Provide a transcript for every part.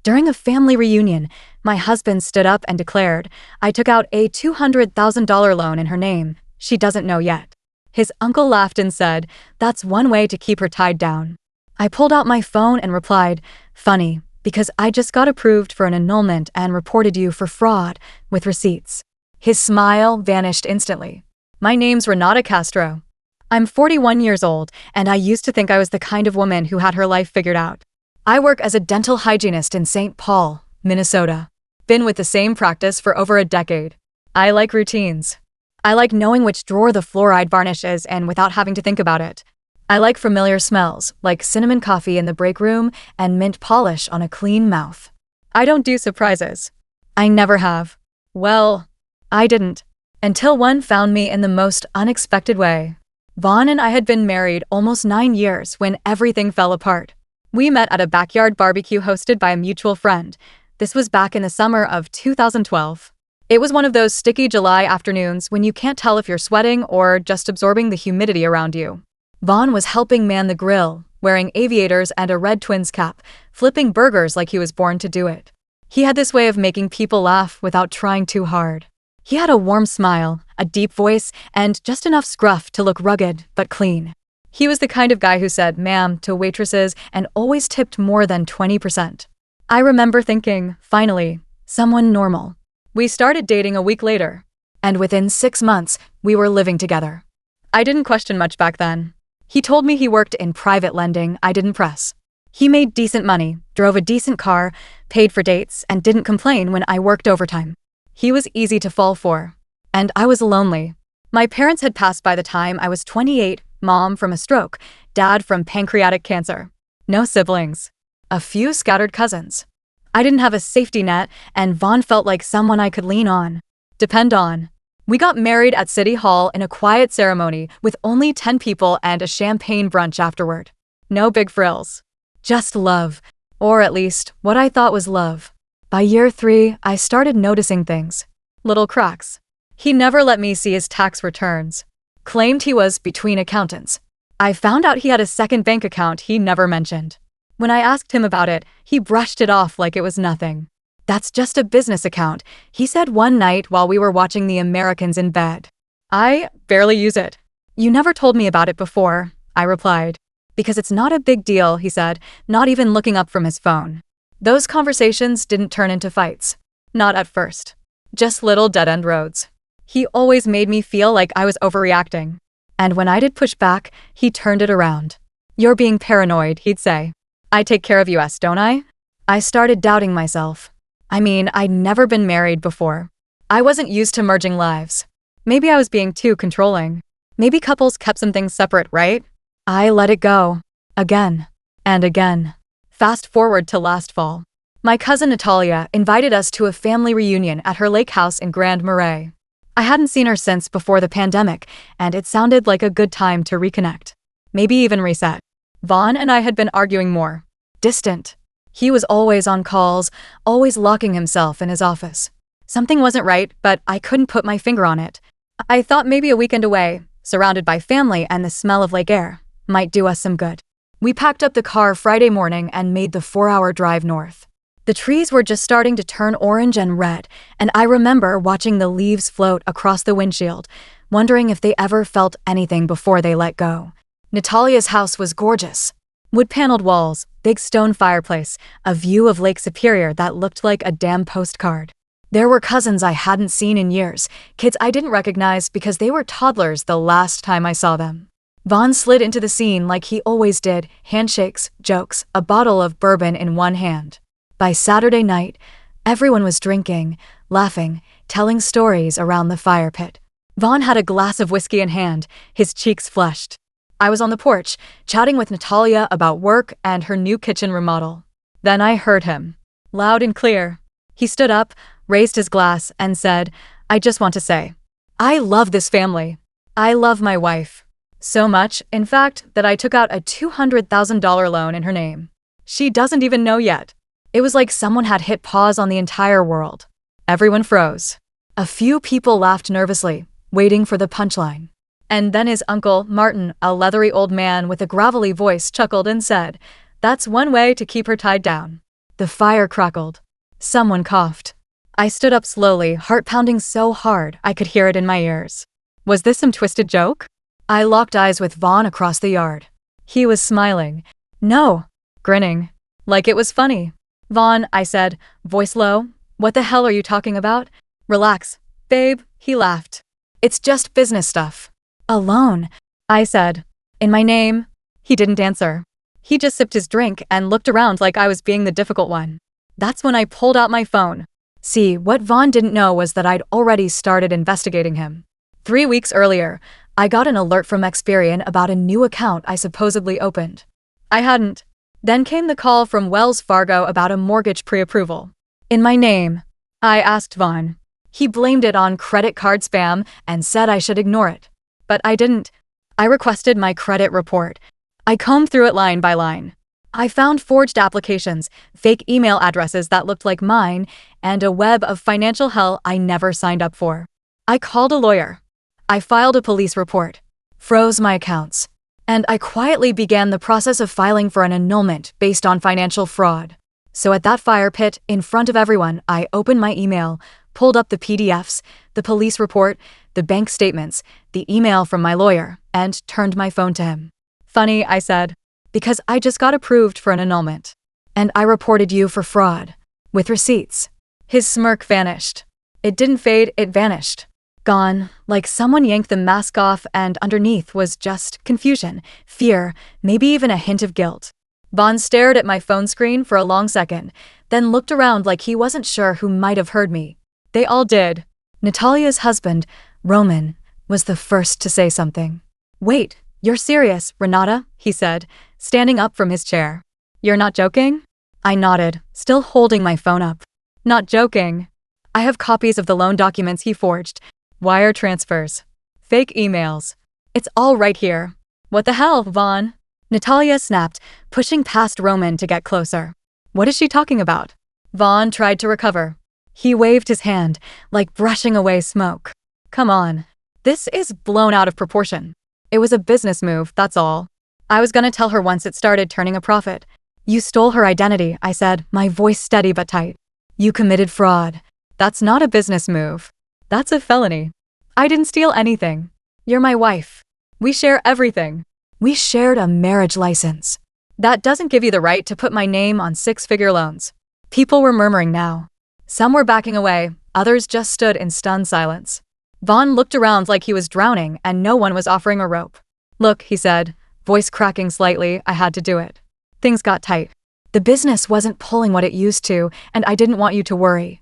During a family reunion, my husband stood up and declared, "I took out a $200,000 loan in her name. She doesn't know yet." His uncle laughed and said, "That's one way to keep her tied down." I pulled out my phone and replied, "Funny, because I just got approved for an annulment and reported you for fraud, with receipts." His smile vanished instantly. My name's Renata Castro. I'm 41 years old, and I used to think I was the kind of woman who had her life figured out. I work as a dental hygienist in St. Paul, Minnesota. Been with the same practice for over a decade. I like routines. I like knowing which drawer the fluoride varnish is in without having to think about it. I like familiar smells, like cinnamon coffee in the break room and mint polish on a clean mouth. I don't do surprises. I never have. Well, I didn't. Until one found me in the most unexpected way. Vaughn and I had been married almost 9 years when everything fell apart. We met at a backyard barbecue hosted by a mutual friend. This was back in the summer of 2012. It was one of those sticky July afternoons when you can't tell if you're sweating or just absorbing the humidity around you. Vaughn was helping man the grill, wearing aviators and a red Twins cap, flipping burgers like he was born to do it. He had this way of making people laugh without trying too hard. He had a warm smile, a deep voice, and just enough scruff to look rugged but clean. He was the kind of guy who said "ma'am" to waitresses and always tipped more than 20%. I remember thinking, finally, someone normal. We started dating a week later, and within 6 months, we were living together. I didn't question much back then. He told me he worked in private lending. I didn't press. He made decent money, drove a decent car, paid for dates, and didn't complain when I worked overtime. He was easy to fall for. And I was lonely. My parents had passed by the time I was 28, mom from a stroke, dad from pancreatic cancer. No siblings. A few scattered cousins. I didn't have a safety net, and Vaughn felt like someone I could lean on, depend on. We got married at City Hall in a quiet ceremony with only 10 people and a champagne brunch afterward. No big frills. Just love. Or at least, what I thought was love. By year 3, I started noticing things. Little cracks. He never let me see his tax returns. Claimed he was between accountants. I found out he had a second bank account he never mentioned. When I asked him about it, he brushed it off like it was nothing. "That's just a business account," he said one night while we were watching The Americans in bed. "I barely use it." "You never told me about it before," I replied. "Because it's not a big deal," he said, not even looking up from his phone. Those conversations didn't turn into fights. Not at first. Just little dead-end roads. He always made me feel like I was overreacting. And when I did push back, he turned it around. "You're being paranoid," he'd say. "I take care of US, don't I?" I started doubting myself. I mean, I'd never been married before. I wasn't used to merging lives. Maybe I was being too controlling. Maybe couples kept some things separate, right? I let it go. Again. And again. Fast forward to last fall. My cousin Natalia invited us to a family reunion at her lake house in Grand Marais. I hadn't seen her since before the pandemic, and it sounded like a good time to reconnect. Maybe even reset. Vaughn and I had been arguing more. Distant. He was always on calls, always locking himself in his office. Something wasn't right, but I couldn't put my finger on it. I thought maybe a weekend away, surrounded by family and the smell of lake air, might do us some good. We packed up the car Friday morning and made the 4-hour drive north. The trees were just starting to turn orange and red, and I remember watching the leaves float across the windshield, wondering if they ever felt anything before they let go. Natalia's house was gorgeous. Wood-paneled walls, big stone fireplace, a view of Lake Superior that looked like a damn postcard. There were cousins I hadn't seen in years, kids I didn't recognize because they were toddlers the last time I saw them. Vaughn slid into the scene like he always did, handshakes, jokes, a bottle of bourbon in one hand. By Saturday night, everyone was drinking, laughing, telling stories around the fire pit. Vaughn had a glass of whiskey in hand, his cheeks flushed. I was on the porch, chatting with Natalia about work and her new kitchen remodel. Then I heard him. Loud and clear. He stood up, raised his glass, and said, "I just want to say, I love this family. I love my wife. So much, in fact, that I took out a $200,000 loan in her name. She doesn't even know yet." It was like someone had hit pause on the entire world. Everyone froze. A few people laughed nervously, waiting for the punchline. And then his uncle, Martin, a leathery old man with a gravelly voice, chuckled and said, "That's one way to keep her tied down." The fire crackled. Someone coughed. I stood up slowly, heart pounding so hard I could hear it in my ears. Was this some twisted joke? I locked eyes with Vaughn across the yard. He was smiling. No. Grinning. Like it was funny. Vaughn, I said, voice low. What the hell are you talking about? Relax, babe, he laughed. It's just business stuff. A loan, I said. In my name. He didn't answer. He just sipped his drink and looked around like I was being the difficult one. That's when I pulled out my phone. See, what Vaughn didn't know was that I'd already started investigating him. 3 weeks earlier, I got an alert from Experian about a new account I supposedly opened. I hadn't. Then came the call from Wells Fargo about a mortgage pre-approval. In my name. I asked Vaughn. He blamed it on credit card spam and said I should ignore it. But I didn't. I requested my credit report. I combed through it line by line. I found forged applications, fake email addresses that looked like mine, and a web of financial hell I never signed up for. I called a lawyer. I filed a police report, froze my accounts, and I quietly began the process of filing for an annulment based on financial fraud. So at that fire pit, in front of everyone, I opened my email, pulled up the PDFs, the police report, the bank statements, the email from my lawyer, and turned my phone to him. Funny, I said, because I just got approved for an annulment. And I reported you for fraud. With receipts. His smirk vanished. It didn't fade, it vanished. Gone, like someone yanked the mask off and underneath was just confusion, fear, maybe even a hint of guilt. Vaughn stared at my phone screen for a long second, then looked around like he wasn't sure who might have heard me. They all did. Natalia's husband, Roman, was the first to say something. Wait, you're serious, Renata, he said, standing up from his chair. You're not joking? I nodded, still holding my phone up. Not joking. I have copies of the loan documents he forged. Wire transfers. Fake emails. It's all right here. What the hell, Vaughn? Natalia snapped, pushing past Roman to get closer. What is she talking about? Vaughn tried to recover. He waved his hand, like brushing away smoke. Come on. This is blown out of proportion. It was a business move, that's all. I was gonna tell her once it started turning a profit. You stole her identity, I said, my voice steady but tight. You committed fraud. That's not a business move. That's a felony. I didn't steal anything. You're my wife. We share everything. We shared a marriage license. That doesn't give you the right to put my name on 6-figure loans. People were murmuring now. Some were backing away, others just stood in stunned silence. Vaughn looked around like he was drowning and no one was offering a rope. Look, he said, voice cracking slightly, I had to do it. Things got tight. The business wasn't pulling what it used to, and I didn't want you to worry.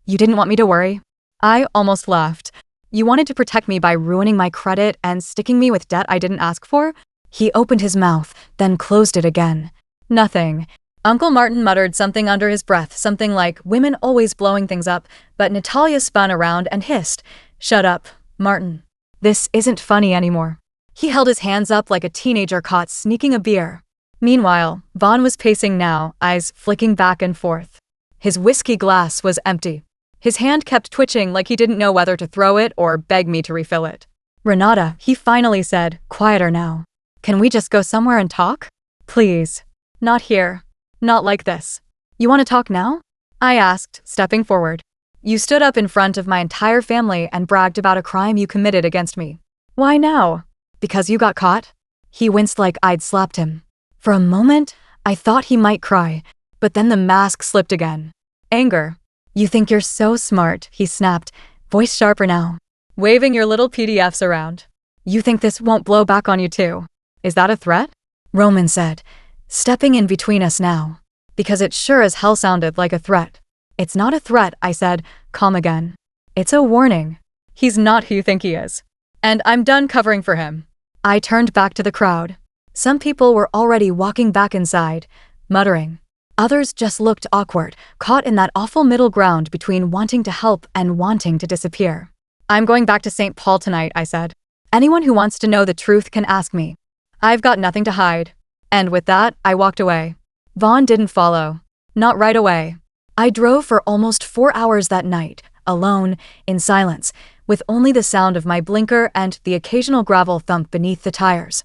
You didn't want me to worry? I almost laughed. You wanted to protect me by ruining my credit and sticking me with debt I didn't ask for? He opened his mouth, then closed it again. Nothing. Uncle Martin muttered something under his breath, something like, women always blowing things up, but Natalia spun around and hissed, Shut up, Martin. This isn't funny anymore. He held his hands up like a teenager caught sneaking a beer. Meanwhile, Vaughn was pacing now, eyes flicking back and forth. His whiskey glass was empty. His hand kept twitching like he didn't know whether to throw it or beg me to refill it. Renata, he finally said, quieter now. Can we just go somewhere and talk? Please. Not here. Not like this. You want to talk now? I asked, stepping forward. You stood up in front of my entire family and bragged about a crime you committed against me. Why now? Because you got caught? He winced like I'd slapped him. For a moment, I thought he might cry, but then the mask slipped again. Anger. You think you're so smart, he snapped, voice sharper now, waving your little PDFs around. You think this won't blow back on you too? Is that a threat? Roman said, stepping in between us now, because it sure as hell sounded like a threat. It's not a threat, I said, calm again. It's a warning. He's not who you think he is. And I'm done covering for him. I turned back to the crowd. Some people were already walking back inside, muttering. Others just looked awkward, caught in that awful middle ground between wanting to help and wanting to disappear. I'm going back to St. Paul tonight, I said. Anyone who wants to know the truth can ask me. I've got nothing to hide. And with that, I walked away. Vaughn didn't follow. Not right away. I drove for almost 4 hours that night, alone, in silence, with only the sound of my blinker and the occasional gravel thump beneath the tires.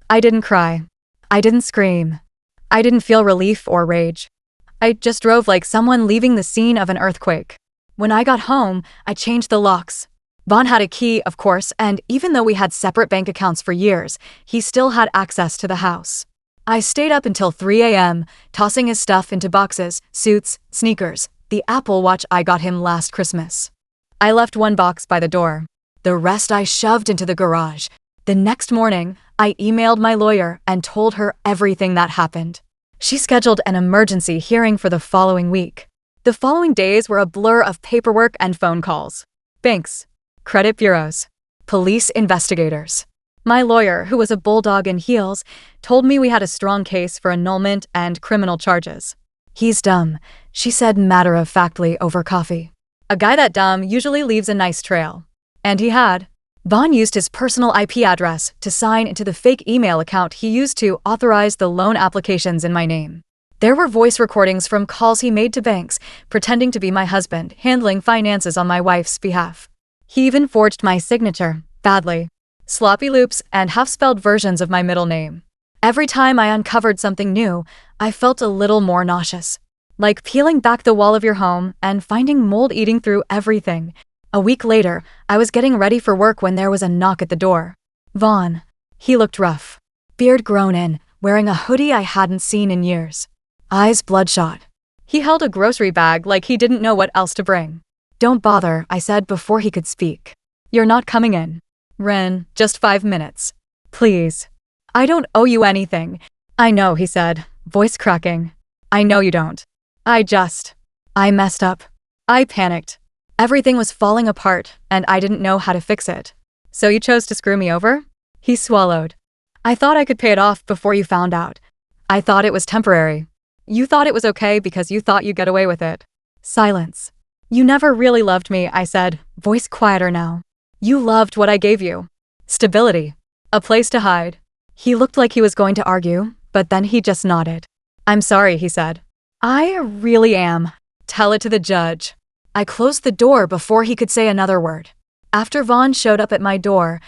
I didn't cry. I didn't scream. I didn't feel relief or rage. I just drove like someone leaving the scene of an earthquake. When I got home, I changed the locks. Vaughn had a key, of course, and even though we had separate bank accounts for years, he still had access to the house. I stayed up until 3 a.m., tossing his stuff into boxes, suits, sneakers, the Apple Watch I got him last Christmas. I left one box by the door. The rest I shoved into the garage. The next morning, I emailed my lawyer and told her everything that happened. She scheduled an emergency hearing for the following week. The following days were a blur of paperwork and phone calls. Banks, credit bureaus, police investigators. My lawyer, who was a bulldog in heels, told me we had a strong case for annulment and criminal charges. He's dumb, she said matter-of-factly over coffee. A guy that dumb usually leaves a nice trail. And he had. Vaughn used his personal IP address to sign into the fake email account he used to authorize the loan applications in my name. There were voice recordings from calls he made to banks, pretending to be my husband, handling finances on my wife's behalf. He even forged my signature, badly. Sloppy loops and half-spelled versions of my middle name. Every time I uncovered something new, I felt a little more nauseous. Like peeling back the wall of your home and finding mold eating through everything. A week later, I was getting ready for work when there was a knock at the door. Vaughn. He looked rough. Beard grown in, wearing a hoodie I hadn't seen in years. Eyes bloodshot. He held a grocery bag like he didn't know what else to bring. Don't bother, I said before he could speak. You're not coming in. Ren, just 5 minutes. Please. I don't owe you anything. I know, he said, voice cracking. I know you don't. I messed up. I panicked. Everything was falling apart, and I didn't know how to fix it. So you chose to screw me over? He swallowed. I thought I could pay it off before you found out. I thought it was temporary. You thought it was okay because you thought you'd get away with it. Silence. You never really loved me, I said, voice quieter now. You loved what I gave you. Stability. A place to hide. He looked like he was going to argue, but then he just nodded. I'm sorry, he said. I really am. Tell it to the judge. I closed the door before he could say another word. After Vaughn showed up at my door,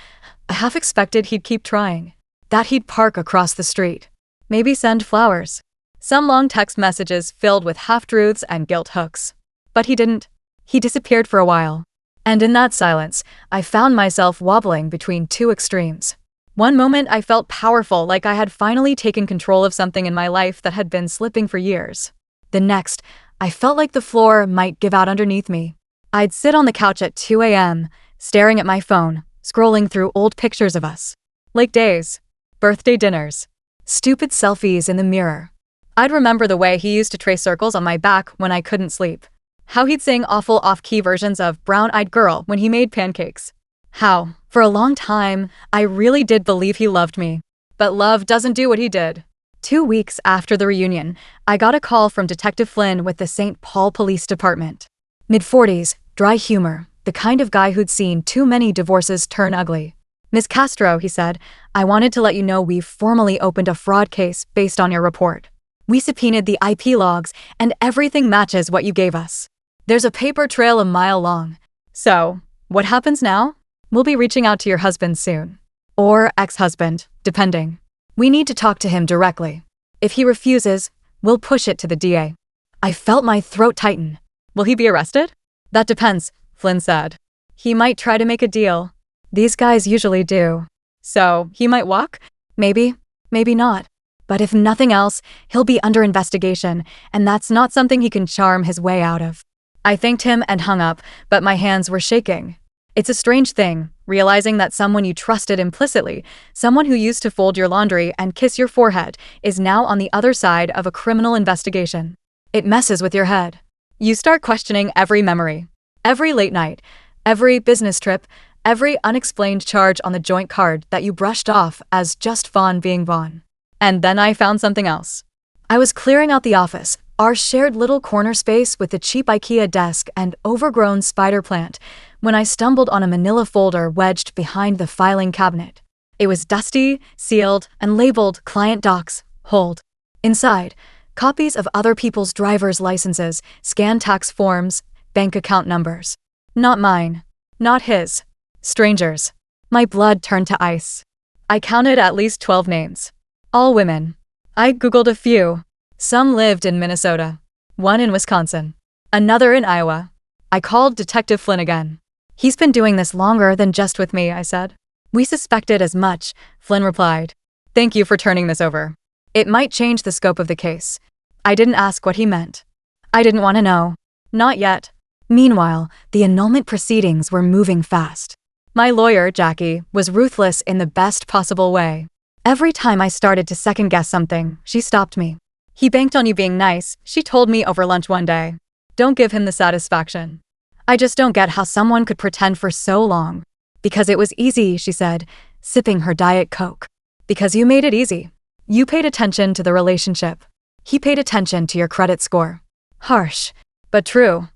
I half expected he'd keep trying. That he'd park across the street. Maybe send flowers. Some long text messages filled with half-truths and guilt hooks. But he didn't. He disappeared for a while. And in that silence, I found myself wobbling between two extremes. One moment I felt powerful, like I had finally taken control of something in my life that had been slipping for years. The next, I felt like the floor might give out underneath me. I'd sit on the couch at 2 a.m., staring at my phone, scrolling through old pictures of us. Lake days, birthday dinners, stupid selfies in the mirror. I'd remember the way he used to trace circles on my back when I couldn't sleep. How he'd sing awful off-key versions of Brown-Eyed Girl when he made pancakes. How, for a long time, I really did believe he loved me. But love doesn't do what he did. 2 weeks after the reunion, I got a call from Detective Flynn with the St. Paul Police Department. Mid-40s, dry humor, the kind of guy who'd seen too many divorces turn ugly. Ms. Castro, he said, I wanted to let you know we've formally opened a fraud case based on your report. We subpoenaed the IP logs, and everything matches what you gave us. There's a paper trail a mile long. So, what happens now? We'll be reaching out to your husband soon. Or ex-husband, depending. We need to talk to him directly. If he refuses, we'll push it to the DA. I felt my throat tighten. Will he be arrested? That depends, Flynn said. He might try to make a deal. These guys usually do. So, he might walk? Maybe, maybe not. But if nothing else, he'll be under investigation, and that's not something he can charm his way out of. I thanked him and hung up, but my hands were shaking. It's a strange thing, realizing that someone you trusted implicitly, someone who used to fold your laundry and kiss your forehead, is now on the other side of a criminal investigation. It messes with your head. You start questioning every memory, every late night, every business trip, every unexplained charge on the joint card that you brushed off as just Vaughn being Vaughn. And then I found something else. I was clearing out the office, our shared little corner space with the cheap IKEA desk and overgrown spider plant, when I stumbled on a manila folder wedged behind the filing cabinet. It was dusty, sealed, and labeled Client Docs, Hold. Inside, copies of other people's driver's licenses, scanned tax forms, bank account numbers. Not mine. Not his. Strangers. My blood turned to ice. I counted at least 12 names. All women. I Googled a few. Some lived in Minnesota. one in Wisconsin, another in Iowa. I called Detective Flynn again. He's been doing this longer than just with me, I said. We suspected as much, Flynn replied. Thank you for turning this over. It might change the scope of the case. I didn't ask what he meant. I didn't want to know. Not yet. Meanwhile, the annulment proceedings were moving fast. My lawyer, Jackie, was ruthless in the best possible way. Every time I started to second-guess something, she stopped me. He banked on you being nice, she told me over lunch one day. Don't give him the satisfaction. I just don't get how someone could pretend for so long. Because it was easy, she said, sipping her Diet Coke. Because you made it easy. You paid attention to the relationship. He paid attention to your credit score. Harsh, but true.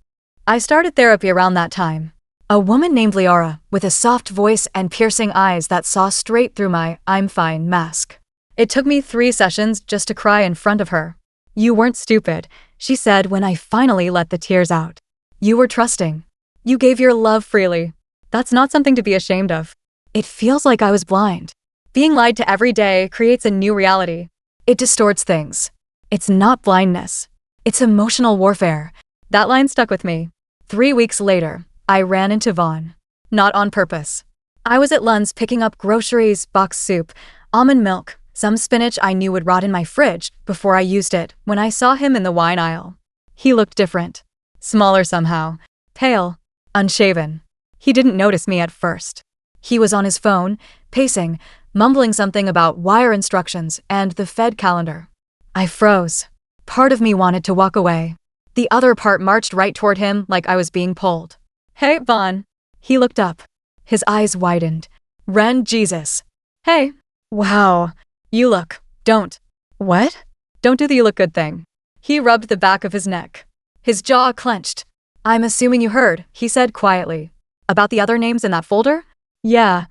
I started therapy around that time. A woman named Leora, with a soft voice and piercing eyes that saw straight through my "I'm fine" mask. It took me 3 sessions just to cry in front of her. You weren't stupid, she said when I finally let the tears out. You were trusting. You gave your love freely. That's not something to be ashamed of. It feels like I was blind. Being lied to every day creates a new reality. It distorts things. It's not blindness. It's emotional warfare. That line stuck with me. 3 weeks later, I ran into Vaughn. Not on purpose. I was at Lund's picking up groceries, boxed soup, almond milk, some spinach I knew would rot in my fridge before I used it when I saw him in the wine aisle. He looked different. Smaller somehow. Pale. Unshaven. He didn't notice me at first. He was on his phone, pacing, mumbling something about wire instructions and the Fed calendar. I froze. Part of me wanted to walk away. The other part marched right toward him like I was being pulled. Hey, Vaughn. He looked up. His eyes widened. Ren Jesus. Hey. Wow. You look. Don't. What? Don't do the you look good thing. He rubbed the back of his neck. His jaw clenched. I'm assuming you heard, he said quietly. About the other names in that folder? Yeah.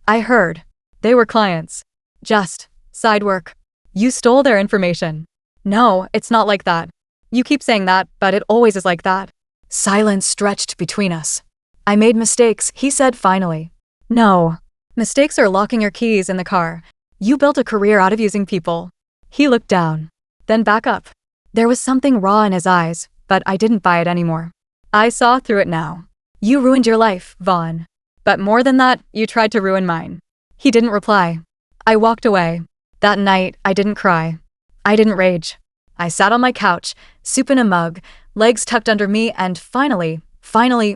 I heard. They were clients. Just. Side work. You stole their information. No, it's not like that. You keep saying that, but it always is like that. Silence stretched between us. I made mistakes, he said finally. No. Mistakes are locking your keys in the car. You built a career out of using people. He looked down. Then back up. There was something raw in his eyes, but I didn't buy it anymore. I saw through it now. You ruined your life, Vaughn. But more than that, you tried to ruin mine. He didn't reply. I walked away. That night, I didn't cry. I didn't rage. I sat on my couch, soup in a mug, legs tucked under me, and finally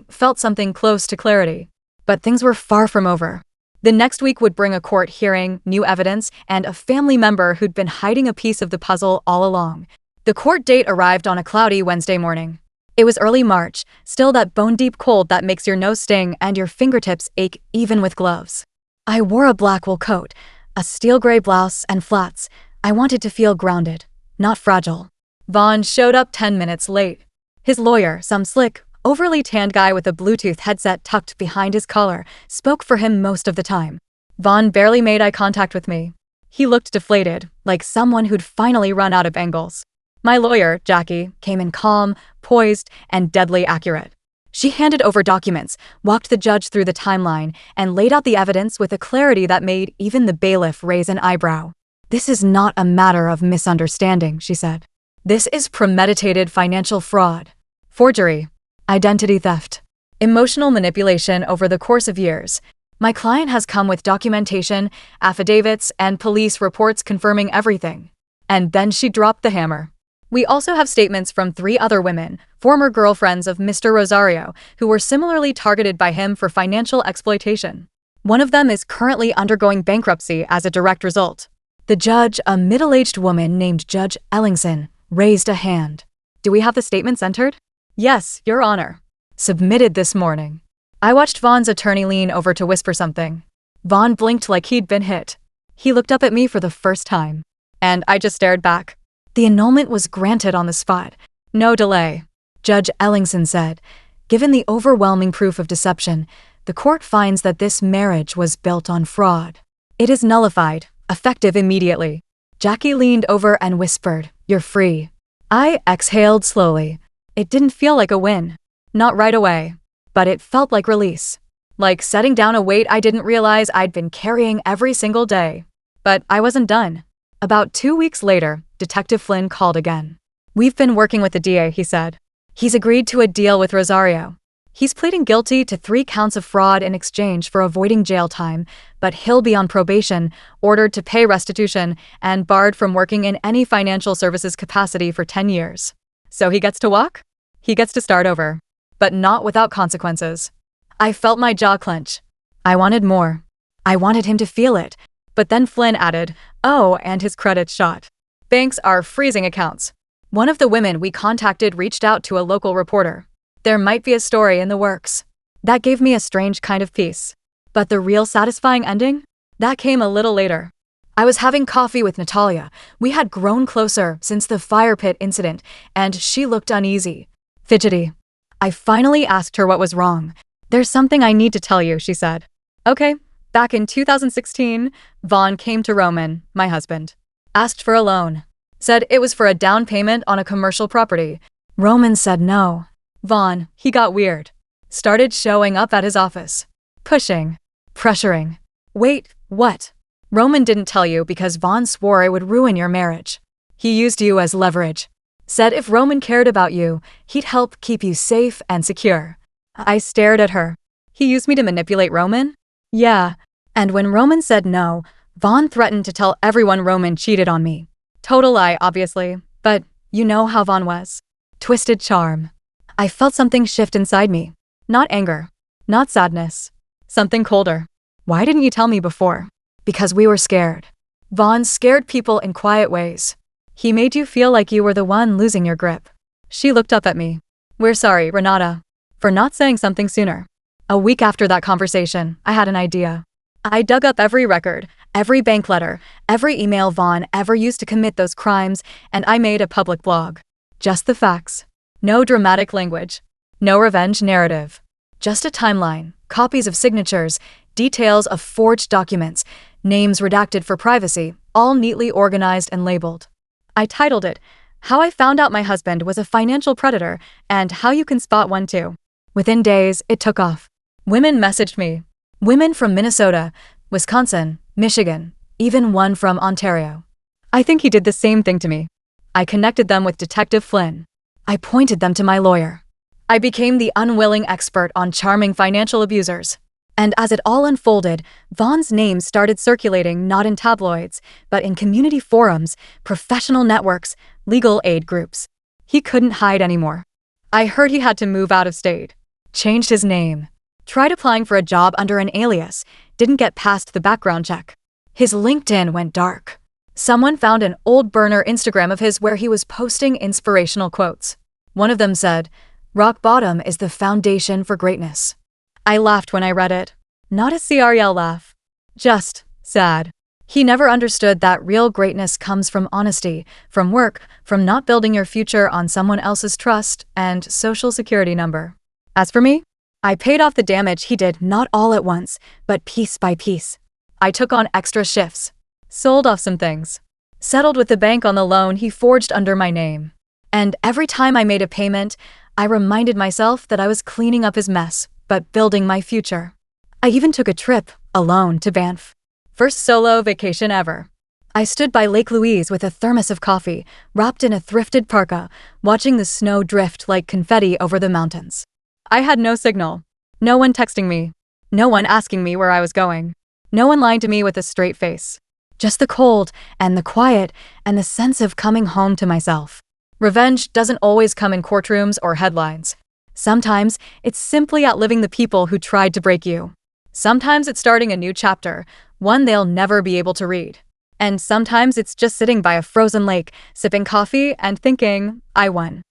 felt something close to clarity. But things were far from over. The next week would bring a court hearing, new evidence, and a family member who'd been hiding a piece of the puzzle all along. The court date arrived on a cloudy Wednesday morning. It was early March, still that bone-deep cold that makes your nose sting and your fingertips ache even with gloves. I wore a black wool coat, a steel gray blouse, and flats. I wanted to feel grounded, not fragile. Vaughn showed up 10 minutes late. His lawyer, some slick, overly tanned guy with a Bluetooth headset tucked behind his collar, spoke for him most of the time. Vaughn barely made eye contact with me. He looked deflated, like someone who'd finally run out of angles. My lawyer, Jackie, came in calm, poised, and deadly accurate. She handed over documents, walked the judge through the timeline, and laid out the evidence with a clarity that made even the bailiff raise an eyebrow. This is not a matter of misunderstanding, she said. This is premeditated financial fraud, forgery, identity theft, emotional manipulation over the course of years. My client has come with documentation, affidavits, and police reports confirming everything. And then she dropped the hammer. We also have statements from 3 other women, former girlfriends of Mr. Rosario, who were similarly targeted by him for financial exploitation. One of them is currently undergoing bankruptcy as a direct result. The judge, a middle-aged woman named Judge Ellingson, raised a hand. Do we have the statements entered? Yes, Your Honor. Submitted this morning. I watched Vaughn's attorney lean over to whisper something. Vaughn blinked like he'd been hit. He looked up at me for the first time. And I just stared back. The annulment was granted on the spot. No delay. Judge Ellingson said, given the overwhelming proof of deception, the court finds that this marriage was built on fraud. It is nullified, effective immediately. Jackie leaned over and whispered, You're free. I exhaled slowly. It didn't feel like a win. Not right away. But it felt like release. Like setting down a weight I didn't realize I'd been carrying every single day. But I wasn't done. About 2 weeks later, Detective Flynn called again. We've been working with the DA, he said. He's agreed to a deal with Rosario. He's pleading guilty to 3 counts of fraud in exchange for avoiding jail time, but he'll be on probation, ordered to pay restitution, and barred from working in any financial services capacity for 10 years. So he gets to walk? He gets to start over. But not without consequences. I felt my jaw clench. I wanted more. I wanted him to feel it. But then Flynn added, oh, and his credit shot. Banks are freezing accounts. One of the women we contacted reached out to a local reporter. There might be a story in the works. That gave me a strange kind of peace. But the real satisfying ending? That came a little later. I was having coffee with Natalia. We had grown closer since the fire pit incident, and she looked uneasy, fidgety. I finally asked her what was wrong. There's something I need to tell you, she said. Okay. Back in 2016, Vaughn came to Roman, my husband. Asked for a loan. Said it was for a down payment on a commercial property. Roman said no. Vaughn, he got weird. Started showing up at his office. Pushing. Pressuring. Wait, what? Roman didn't tell you because Vaughn swore it would ruin your marriage. He used you as leverage. Said if Roman cared about you, he'd help keep you safe and secure. I stared at her. He used me to manipulate Roman? Yeah. And when Roman said no, Vaughn threatened to tell everyone Roman cheated on me. Total lie, obviously, but you know how Vaughn was. Twisted charm. I felt something shift inside me. Not anger. Not sadness. Something colder. Why didn't you tell me before? Because we were scared. Vaughn scared people in quiet ways. He made you feel like you were the one losing your grip. She looked up at me. We're sorry, Renata, for not saying something sooner. A week after that conversation, I had an idea. I dug up every record, every bank letter, every email Vaughn ever used to commit those crimes, and I made a public blog. Just the facts. No dramatic language. No revenge narrative. Just a timeline, copies of signatures, details of forged documents, names redacted for privacy, all neatly organized and labeled. I titled it, How I Found Out My Husband Was a Financial Predator and How You Can Spot One Too. Within days, it took off. Women messaged me. Women from Minnesota, Wisconsin, Michigan, even one from Ontario. I think he did the same thing to me. I connected them with Detective Flynn. I pointed them to my lawyer. I became the unwilling expert on charming financial abusers. And as it all unfolded, Vaughn's name started circulating not in tabloids, but in community forums, professional networks, legal aid groups. He couldn't hide anymore. I heard he had to move out of state. Changed his name. Tried applying for a job under an alias. Didn't get past the background check. His LinkedIn went dark. Someone found an old burner Instagram of his where he was posting inspirational quotes. One of them said, "Rock bottom is the foundation for greatness." I laughed when I read it. Not a CRL laugh. Just sad. He never understood that real greatness comes from honesty, from work, from not building your future on someone else's trust and social security number. As for me, I paid off the damage he did not all at once, but piece by piece. I took on extra shifts. Sold off some things. Settled with the bank on the loan he forged under my name. And every time I made a payment, I reminded myself that I was cleaning up his mess, but building my future. I even took a trip, alone, to Banff. First solo vacation ever. I stood by Lake Louise with a thermos of coffee, wrapped in a thrifted parka, watching the snow drift like confetti over the mountains. I had no signal. No one texting me. No one asking me where I was going. No one lying to me with a straight face. Just the cold, and the quiet, and the sense of coming home to myself. Revenge doesn't always come in courtrooms or headlines. Sometimes it's simply outliving the people who tried to break you. Sometimes it's starting a new chapter, one they'll never be able to read. And sometimes it's just sitting by a frozen lake, sipping coffee and thinking, I won.